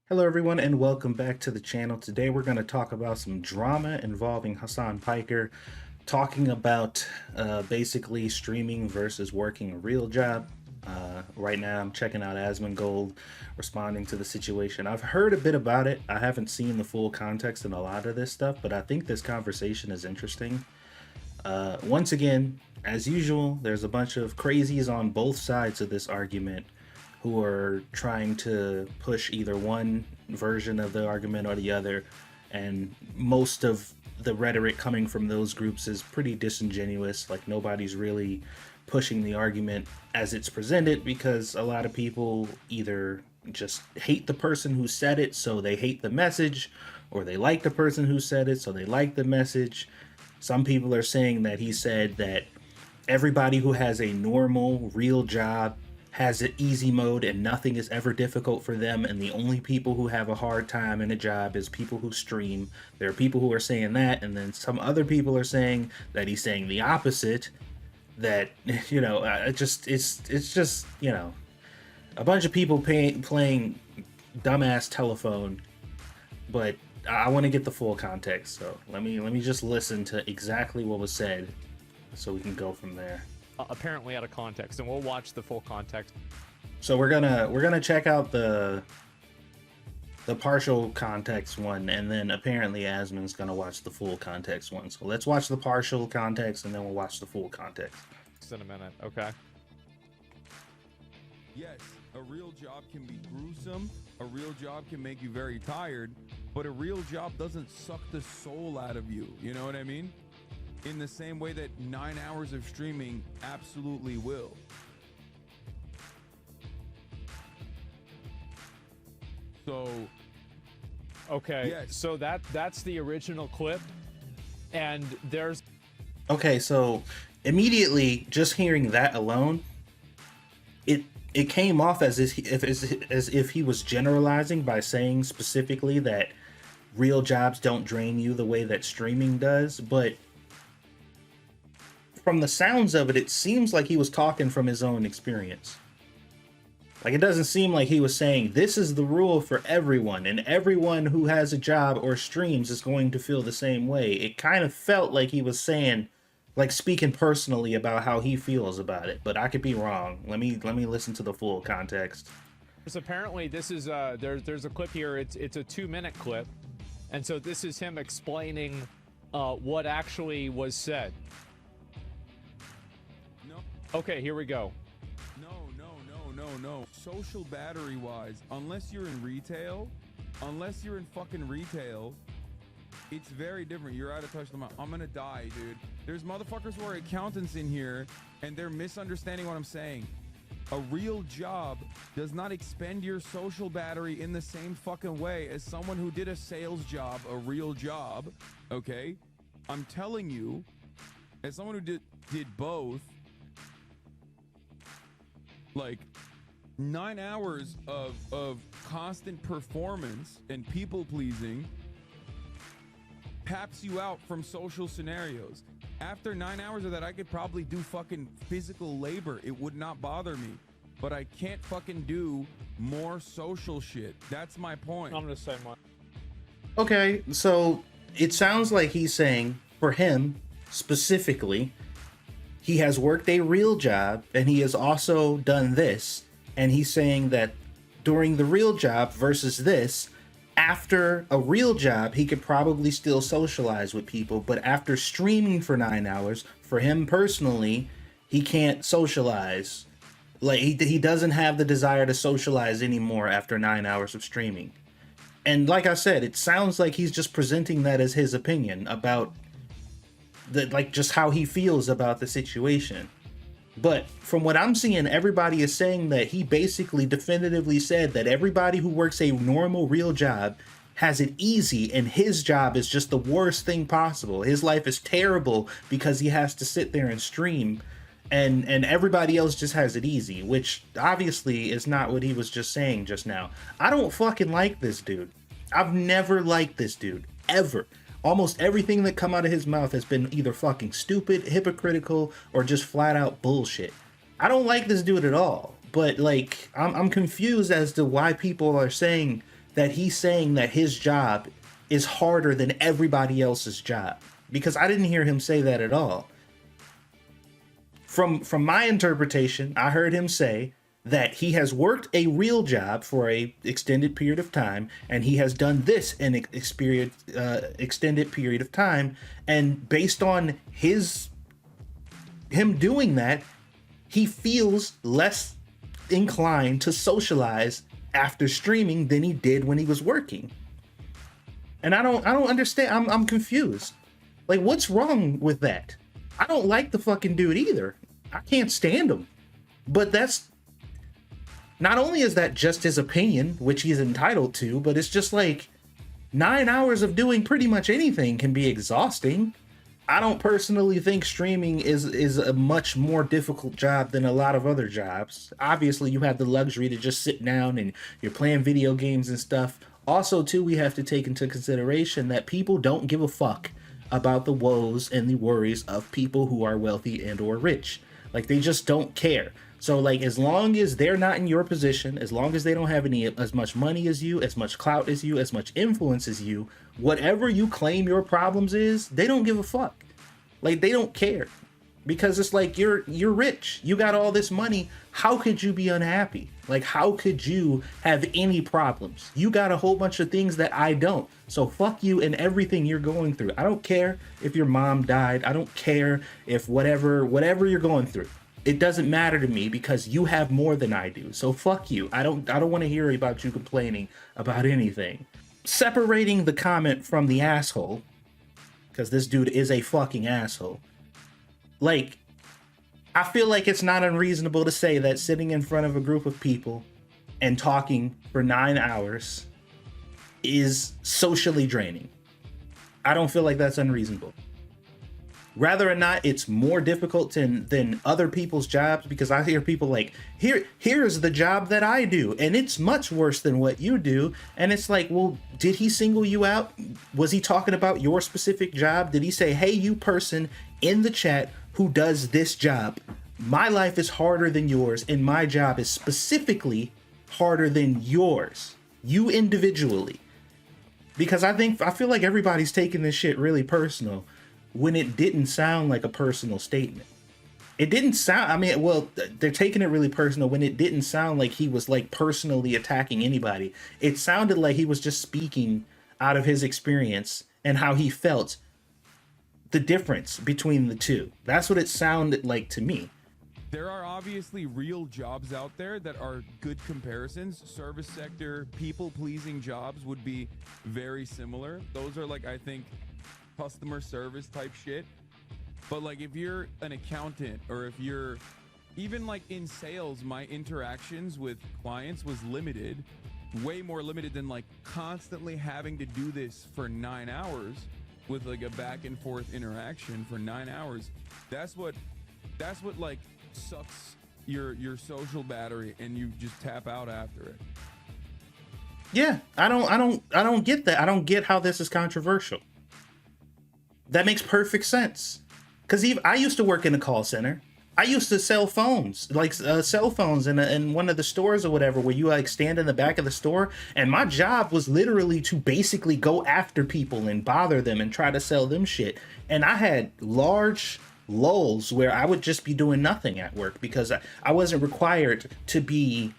Hello everyone and welcome back to the channel. Today we're going to talk about some drama involving Hasan Piker, talking about basically streaming versus working a real job. Right now I'm checking out Asmongold responding to the situation. I've heard a bit about it. I haven't seen the full context in a lot of this stuff, but I think this conversation is interesting. Once again, as usual, there's a bunch of crazies on both sides of this argument who are trying to push either one version of the argument or the other, and most of the rhetoric coming from those groups is pretty disingenuous. Like, nobody's really pushing the argument as it's presented, because a lot of people either just hate the person who said it, so they hate the message, or they like the person who said it, so they like the message. Some people are saying that he said that everybody who has a normal, real job has an easy mode and nothing is ever difficult for them, and the only people who have a hard time in a job is people who stream. There are people who are saying that, and then some other people are saying that he's saying the opposite, that it's just a bunch of people playing dumbass telephone. But I want to get the full context, so let me just listen to exactly what was said so we can go from there. Apparently out of context, and we'll watch the full context. So we're gonna check out the partial context one, and then apparently Asmon's gonna watch the full context one. So let's watch the partial context, and then we'll watch the full context. In a minute, okay? Yes, a real job can be gruesome, a real job can make you very tired, but a real job doesn't suck the soul out of you, you know what I mean? In the same way that 9 hours of streaming absolutely will. So, Okay, yes. so that's the original clip, and there's... Okay, so immediately just hearing that alone, it came off as if he was generalizing by saying specifically that real jobs don't drain you the way that streaming does, but from the sounds of it, it seems like he was talking from his own experience. Like, it doesn't seem like he was saying this is the rule for everyone, and everyone who has a job or streams is going to feel the same way. It kind of felt like he was saying, like, speaking personally about how he feels about it, but I could be wrong. Let me listen to the full context. Apparently this is there's a clip here. It's a 2-minute clip, and so this is him explaining what actually was said. No, Okay, here we go. no. Social battery wise, unless you're in retail, it's very different. You're out of touch. I'm gonna die, dude. There's motherfuckers who are accountants in here, and they're misunderstanding what I'm saying. A real job does not expend your social battery in the same fucking way as someone who did a sales job, a real job, okay? I'm telling you, as someone who did both, like 9 hours of constant performance and people pleasing taps you out from social scenarios. After 9 hours of that, I could probably do fucking physical labor. It would not bother me. But I can't fucking do more social shit. That's my point. I'm gonna say one. Okay, so it sounds like he's saying, for him specifically, he has worked a real job and he has also done this. And he's saying that during the real job versus this, after a real job, he could probably still socialize with people. But after streaming for 9 hours, for him personally, he can't socialize. Like, he doesn't have the desire to socialize anymore after 9 hours of streaming. And like I said, it sounds like he's just presenting that as his opinion about like just how he feels about the situation. But from what I'm seeing, everybody is saying that he basically definitively said that everybody who works a normal real job has it easy, and his job is just the worst thing possible. His life is terrible because he has to sit there and stream, and everybody else just has it easy, which obviously is not what he was just saying just now. I don't fucking like this dude. I've never liked this dude, ever. Almost everything that come out of his mouth has been either fucking stupid, hypocritical, or just flat out bullshit. I don't like this dude at all, but like, I'm confused as to why people are saying that he's saying that his job is harder than everybody else's job, because I didn't hear him say that at all. From my interpretation, I heard him say that he has worked a real job for a extended period of time, and he has done this in extended period of time, and based on him doing that, he feels less inclined to socialize after streaming than he did when he was working. And I don't understand. I'm confused. Like, what's wrong with that? I don't like the fucking dude either. I can't stand him. But that's, not only is that just his opinion, which he's entitled to, but it's just like 9 hours of doing pretty much anything can be exhausting. I don't personally think streaming is a much more difficult job than a lot of other jobs. Obviously, you have the luxury to just sit down and you're playing video games and stuff. Also, too, we have to take into consideration that people don't give a fuck about the woes and the worries of people who are wealthy and or rich. Like, they just don't care. So, like, as long as they're not in your position, as long as they don't have as much money as you, as much clout as you, as much influence as you, whatever you claim your problems is, they don't give a fuck. Like, they don't care. Because it's like, you're rich, you got all this money, how could you be unhappy? Like, how could you have any problems? You got a whole bunch of things that I don't. So fuck you and everything you're going through. I don't care if your mom died. I don't care if whatever you're going through. It doesn't matter to me because you have more than I do. So fuck you. I don't want to hear about you complaining about anything. Separating the comment from the asshole, because this dude is a fucking asshole. Like, I feel like it's not unreasonable to say that sitting in front of a group of people and talking for 9 hours is socially draining. I don't feel like that's unreasonable. Whether or not it's more difficult than other people's jobs, because I hear people like, here's the job that I do, and it's much worse than what you do. And it's like, well, did he single you out? Was he talking about your specific job? Did he say, hey, you person in the chat who does this job, my life is harder than yours, and my job is specifically harder than yours, you individually? Because I feel like everybody's taking this shit really personal when it didn't sound like a personal statement. It didn't sound, I mean, well, they're taking it really personal when it didn't sound like he was like personally attacking anybody. It sounded like he was just speaking out of his experience and how he felt the difference between the two. That's what it sounded like to me. There are obviously real jobs out there that are good comparisons. Service sector, people-pleasing jobs would be very similar. Those are like, I think, customer service type shit. But like, if you're an accountant, or if you're even like in sales, my interactions with clients was limited, way more limited than like constantly having to do this for 9 hours with like a back and forth interaction for 9 hours. That's what like sucks your social battery, and you just tap out after it. Yeah, I don't get that. I don't get how this is controversial. That makes perfect sense. Because I used to work in a call center. I used to sell phones, like cell phones in one of the stores or whatever, where you like stand in the back of the store. And my job was literally to basically go after people and bother them and try to sell them shit. And I had large lulls where I would just be doing nothing at work because I wasn't required to be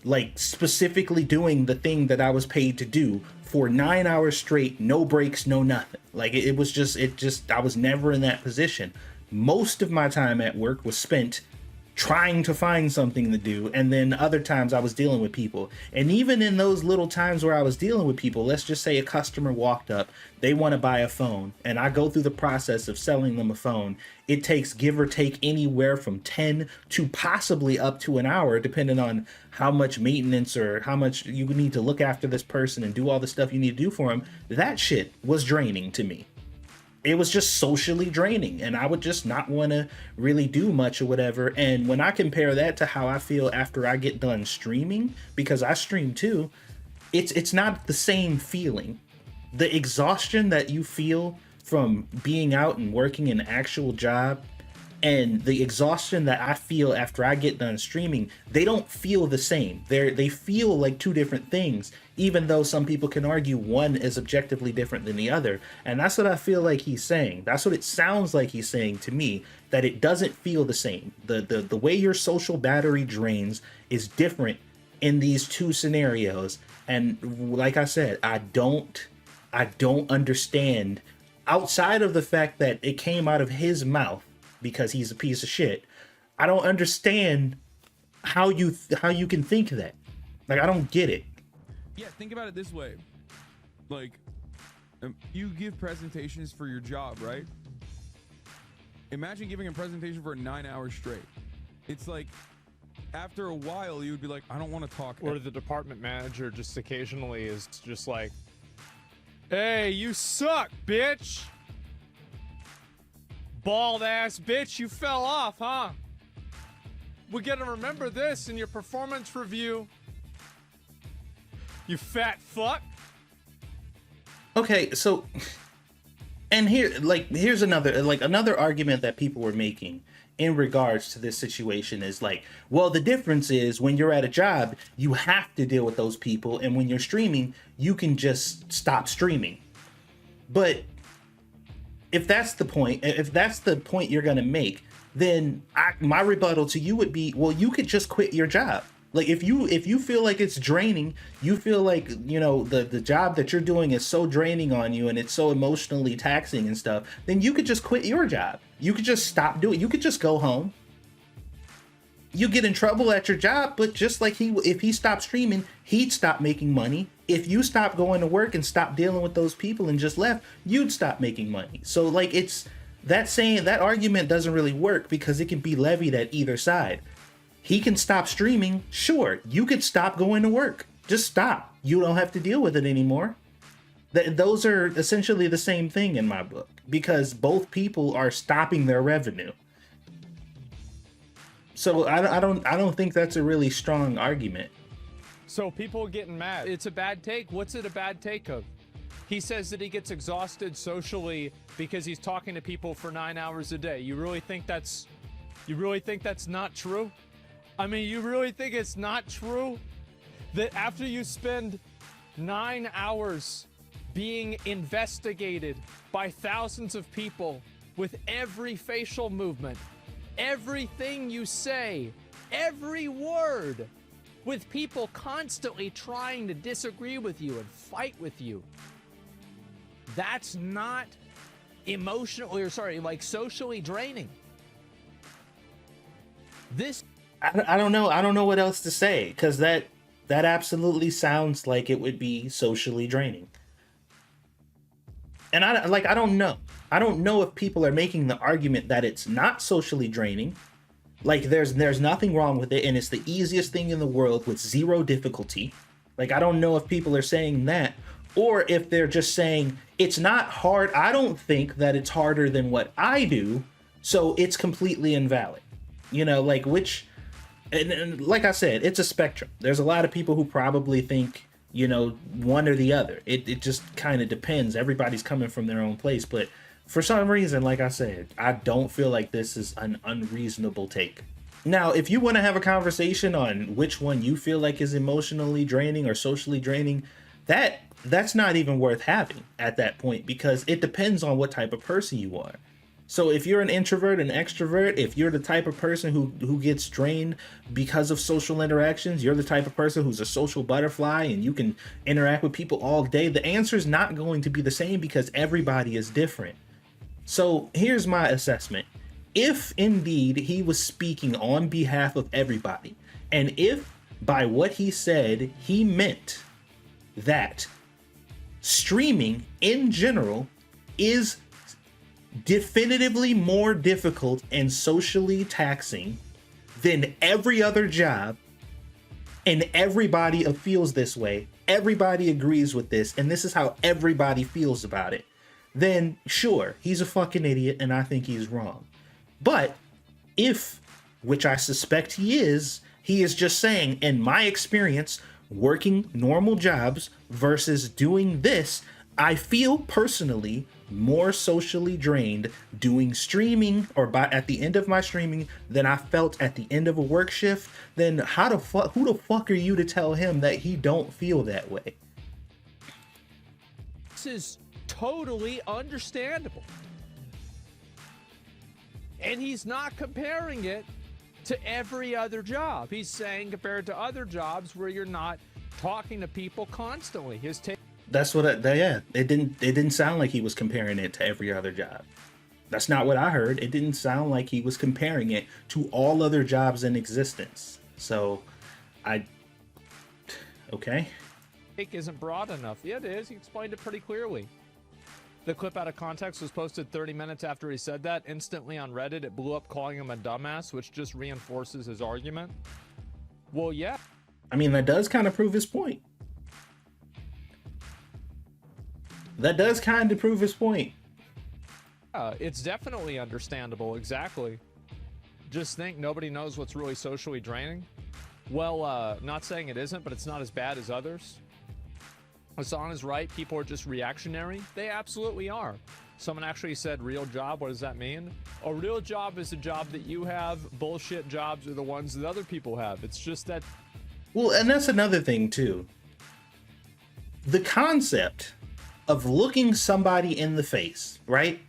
like specifically doing the thing that I was paid to do for 9 hours straight, no breaks, no nothing. Like it just I was never in that position. Most of my time at work was spent trying to find something to do, and then other times I was dealing with people. And even in those little times where I was dealing with people, let's just say a customer walked up, they want to buy a phone, and I go through the process of selling them a phone. It takes, give or take, anywhere from 10 to possibly up to an hour, depending on how much maintenance or how much you need to look after this person and do all the stuff you need to do for them. That shit was draining to me. It was just socially draining, and I would just not want to really do much or whatever. And when I compare that to how I feel after I get done streaming, because I stream too, it's not the same feeling. The exhaustion that you feel from being out and working an actual job and the exhaustion that I feel after I get done streaming, they don't feel the same. They feel like two different things, even though some people can argue one is objectively different than the other. And that's what I feel like he's saying. That's what it sounds like he's saying to me, that it doesn't feel the same. The way your social battery drains is different in these two scenarios. And like I said, I don't understand, outside of the fact that it came out of his mouth because he's a piece of shit. I don't understand how you can think that. Like, I don't get it. Yeah, think about it this way. Like, you give presentations for your job, right? Imagine giving a presentation for 9 hours straight. It's like, after a while, you would be like, I don't want to talk. Or the department manager just occasionally is just like, hey, you suck, bitch. Bald ass bitch, you fell off, huh? We're gonna remember this in your performance review. You fat fuck. Okay, so, and here's another argument that people were making in regards to this situation is like, well, the difference is when you're at a job, you have to deal with those people, and when you're streaming, you can just stop streaming. But if that's the point you're gonna make, then my rebuttal to you would be, well, you could just quit your job. Like, if you feel like it's draining, you feel like, you know, the job that you're doing is so draining on you and it's so emotionally taxing and stuff, then you could just quit your job. You could just stop doing it. You could just go home. You get in trouble at your job, but just like if he stopped streaming, he'd stop making money. If you stopped going to work and stopped dealing with those people and just left, you'd stop making money. So like, it's that argument doesn't really work because it can be levied at either side. He can stop streaming, sure. You could stop going to work. Just stop. You don't have to deal with it anymore. Those are essentially the same thing in my book, because both people are stopping their revenue. So I don't think that's a really strong argument. So people are getting mad. It's a bad take. What's it a bad take of? He says that he gets exhausted socially because he's talking to people for 9 hours a day. You really think that's not true? I mean, you really think it's not true that after you spend 9 hours being investigated by thousands of people with every facial movement, everything you say, every word, with people constantly trying to disagree with you and fight with you, that's not socially draining? This, I don't know. I don't know what else to say, because that absolutely sounds like it would be socially draining. And I don't know. I don't know if people are making the argument that it's not socially draining. Like, there's nothing wrong with it, and it's the easiest thing in the world with zero difficulty. Like, I don't know if people are saying that, or if they're just saying it's not hard. I don't think that it's harder than what I do, so it's completely invalid. You know, like, which, and like I said, it's a spectrum. There's a lot of people who probably think, you know, one or the other. It just kind of depends. Everybody's coming from their own place. But for some reason, like I said, I don't feel like this is an unreasonable take. Now, if you want to have a conversation on which one you feel like is emotionally draining or socially draining, that's not even worth having at that point, because it depends on what type of person you are. So if you're an introvert, an extrovert, if you're the type of person who gets drained because of social interactions, you're the type of person who's a social butterfly and you can interact with people all day, the answer is not going to be the same, because everybody is different. So here's my assessment. If indeed he was speaking on behalf of everybody, and if by what he said he meant that streaming in general is definitively more difficult and socially taxing than every other job, and everybody feels this way, everybody agrees with this, and this is how everybody feels about it, then sure, he's a fucking idiot and I think he's wrong. But if, which I suspect he is just saying, in my experience working normal jobs versus doing this, I feel personally more socially drained doing streaming or at the end of my streaming than I felt at the end of a work shift. Then who the fuck are you to tell him that he don't feel that way? This is totally understandable. And he's not comparing it to every other job. He's saying compared to other jobs where you're not talking to people constantly. That's what it didn't sound like he was comparing it to every other job. That's not what I heard. It didn't sound like he was comparing it to all other jobs in existence. So okay. Take isn't broad enough. Yeah, it is. He explained it pretty clearly. The clip out of context was posted 30 minutes after he said that. Instantly on Reddit, it blew up calling him a dumbass, which just reinforces his argument. Well, yeah. I mean, that does kind of prove his point. It's definitely understandable. Exactly. Just think nobody knows what's really socially draining. Well, not saying it isn't, but it's not as bad as others. Hasan is right. People are just reactionary. They absolutely are. Someone actually said real job. What does that mean? A real job is a job that you have. Bullshit jobs are the ones that other people have. It's just that. Well, and that's another thing too. The concept of looking somebody in the face, right?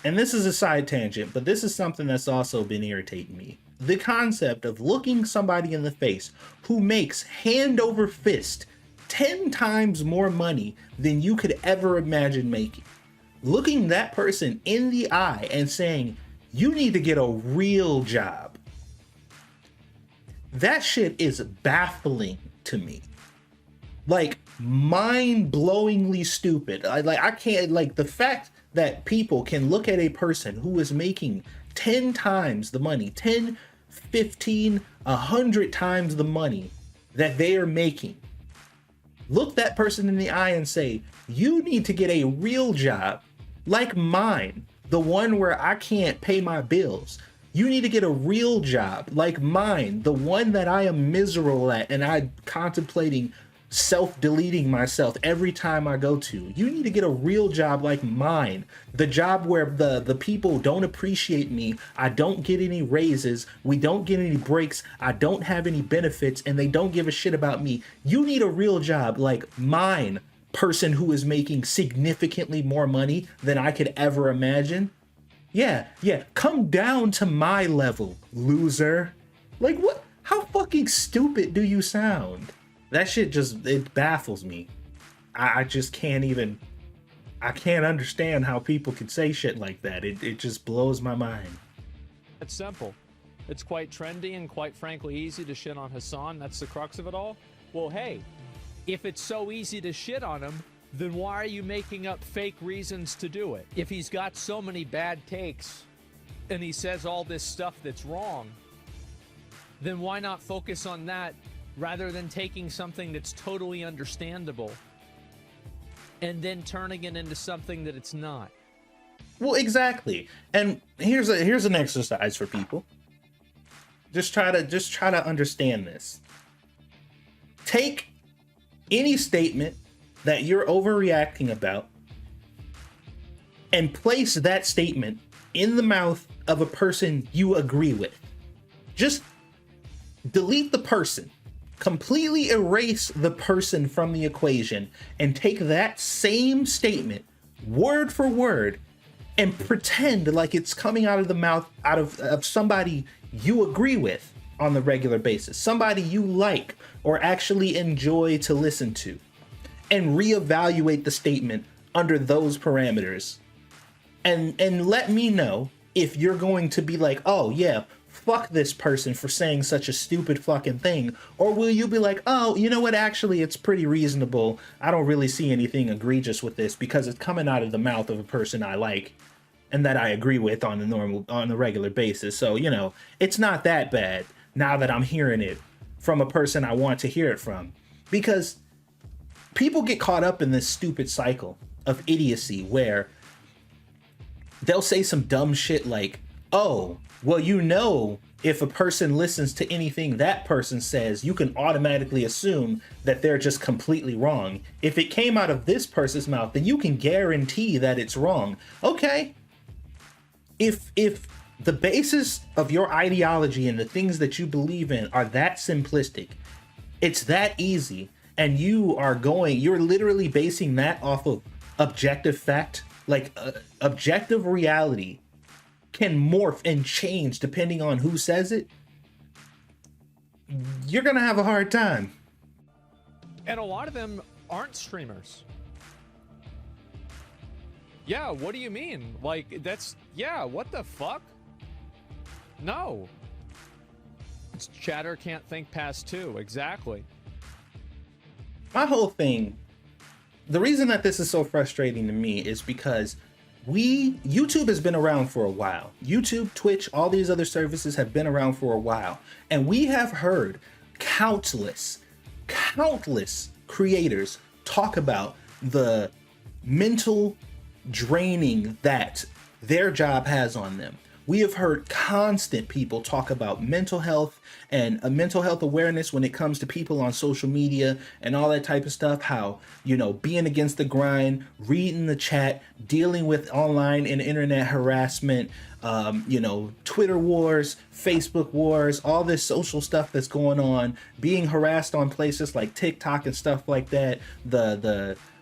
And this is a side tangent, but this is something that's also been irritating me. The concept of looking somebody in the face who makes hand over fist 10 times more money than you could ever imagine making. Looking that person in the eye and saying, you need to get a real job. That shit is baffling to me. Like, mind-blowingly stupid. I can't, like, the fact that people can look at a person who is making 10 times the money, 10, 15, 100 times the money that they are making, look that person in the eye and say, you need to get a real job like mine, the one where I can't pay my bills. You need to get a real job like mine, the one that I am miserable at and I'm contemplating self-deleting myself every time I go to. You need to get a real job like mine, the job where the people don't appreciate me, I don't get any raises, we don't get any breaks, I don't have any benefits, and they don't give a shit about me. You need a real job like mine, person who is making significantly more money than I could ever imagine. Yeah, come down to my level, loser. Like, what? How fucking stupid do you sound? That shit just, it baffles me. I just can't even, I can't understand how people could say shit like that. It just blows my mind. It's simple. It's quite trendy and quite frankly easy to shit on Hasan. That's the crux of it all. Well, hey, if it's so easy to shit on him, then why are you making up fake reasons to do it? If he's got so many bad takes and he says all this stuff that's wrong, then why not focus on that rather than taking something that's totally understandable and then turning it into something that it's not? Well, exactly. And here's an exercise for people. Just try to understand this. Take any statement that you're overreacting about and place that statement in the mouth of a person you agree with. Just delete the person. Completely erase the person from the equation and take that same statement word for word and pretend like it's coming out of the mouth of somebody you agree with on the regular basis, somebody you like or actually enjoy to listen to, and reevaluate the statement under those parameters and let me know if you're going to be like, oh yeah, fuck this person for saying such a stupid fucking thing, or will you be like, oh, you know what, actually it's pretty reasonable, I don't really see anything egregious with this because it's coming out of the mouth of a person I like and that I agree with on the regular basis, so you know, it's not that bad now that I'm hearing it from a person I want to hear it from. Because people get caught up in this stupid cycle of idiocy where they'll say some dumb shit like, Oh, well, you know, if a person listens to anything that person says, you can automatically assume that they're just completely wrong. If it came out of this person's mouth, then you can guarantee that it's wrong. Okay. If the basis of your ideology and the things that you believe in are that simplistic, it's that easy, and you're literally basing that off of objective fact, like objective reality can morph and change depending on who says it, you're gonna have a hard time. And a lot of them aren't streamers. Yeah, what do you mean? Like, yeah, what the fuck? No. It's chatter can't think past two, exactly. My whole thing, the reason that this is so frustrating to me is because YouTube has been around for a while. YouTube, Twitch, all these other services have been around for a while. And we have heard countless creators talk about the mental draining that their job has on them. We have heard constant people talk about mental health and mental health awareness when it comes to people on social media and all that type of stuff. How, being against the grind, reading the chat, dealing with online and internet harassment, Twitter wars, Facebook wars, all this social stuff that's going on, being harassed on places like TikTok and stuff like that,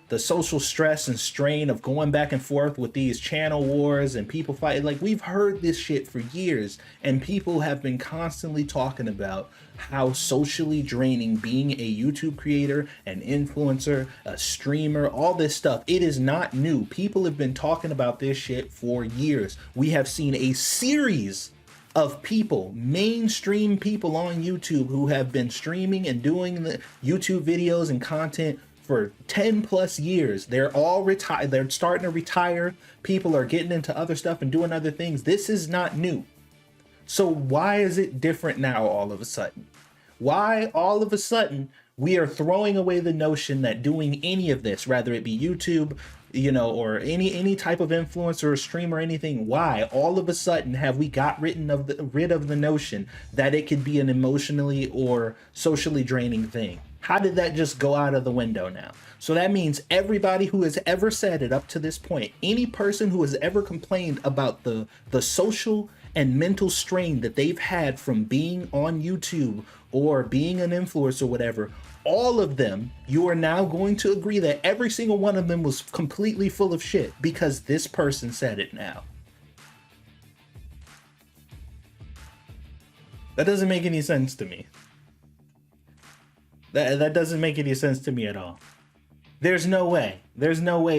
the social stress and strain of going back and forth with these channel wars and people fighting. Like, we've heard this shit for years, and people have been constantly talking about how socially draining being a YouTube creator, an influencer, a streamer, all this stuff. It is not new. People have been talking about this shit for years. We have seen a series of people, mainstream people on YouTube, who have been streaming and doing the YouTube videos and content for 10 plus years. They're all retired. They're starting to retire. People are getting into other stuff and doing other things. This is not new. So why is it different now all of a sudden? Why all of a sudden we are throwing away the notion that doing any of this, whether it be YouTube, or any type of influencer or streamer or anything, why all of a sudden have we got rid of the notion that it could be an emotionally or socially draining thing? How did that just go out of the window now? So that means everybody who has ever said it up to this point, any person who has ever complained about the social and mental strain that they've had from being on YouTube or being an influencer or whatever, all of them, you are now going to agree that every single one of them was completely full of shit because this person said it now. That doesn't make any sense to me. That doesn't make any sense to me at all. There's no way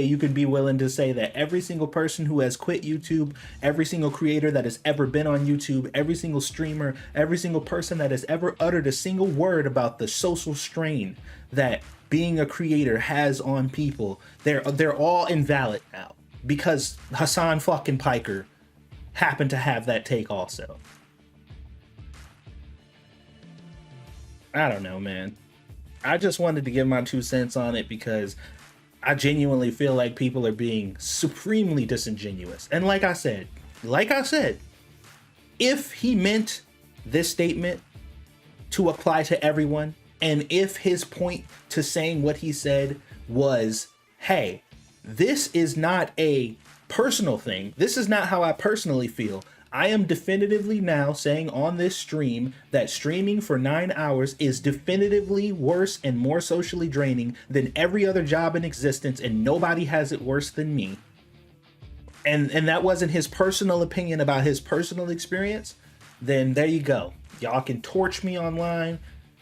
you could be willing to say that every single person who has quit YouTube, every single creator that has ever been on YouTube, every single streamer, every single person that has ever uttered a single word about the social strain that being a creator has on people, they're all invalid now because Hasan fucking Piker happened to have that take also. I don't know, man. I just wanted to give my 2 cents on it because I genuinely feel like people are being supremely disingenuous. And like I said, if he meant this statement to apply to everyone, and if his point to saying what he said was, hey, this is not a personal thing, this is not how I personally feel, I am definitively now saying on this stream that streaming for 9 hours is definitively worse and more socially draining than every other job in existence, and nobody has it worse than me. And that wasn't his personal opinion about his personal experience, then there you go. Y'all can torch me online.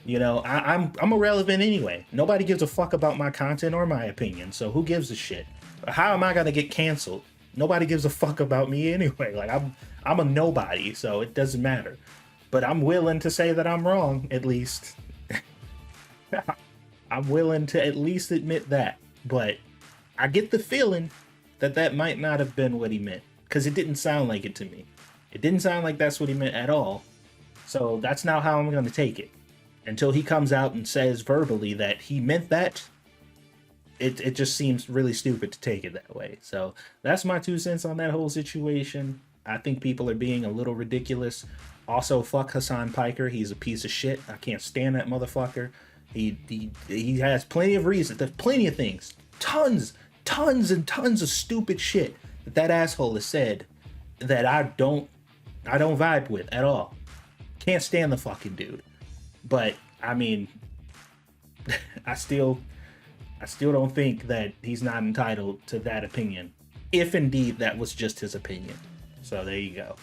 I'm irrelevant anyway. Nobody gives a fuck about my content or my opinion, so who gives a shit? How am I gonna get canceled? Nobody gives a fuck about me anyway. Like, I'm a nobody, so it doesn't matter. But I'm willing to say that I'm wrong, at least. I'm willing to at least admit that. But I get the feeling that might not have been what he meant, because it didn't sound like it to me. It didn't sound like that's what he meant at all. So that's not how I'm going to take it. Until he comes out and says verbally that he meant that, it just seems really stupid to take it that way. So that's my 2 cents on that whole situation. I think people are being a little ridiculous. Also, fuck Hasan Piker. He's a piece of shit. I can't stand that motherfucker. He has plenty of reasons. There's plenty of things. Tons and tons of stupid shit that asshole has said that I don't vibe with at all. Can't stand the fucking dude. But I mean, I still don't think that he's not entitled to that opinion, if indeed that was just his opinion. So there you go.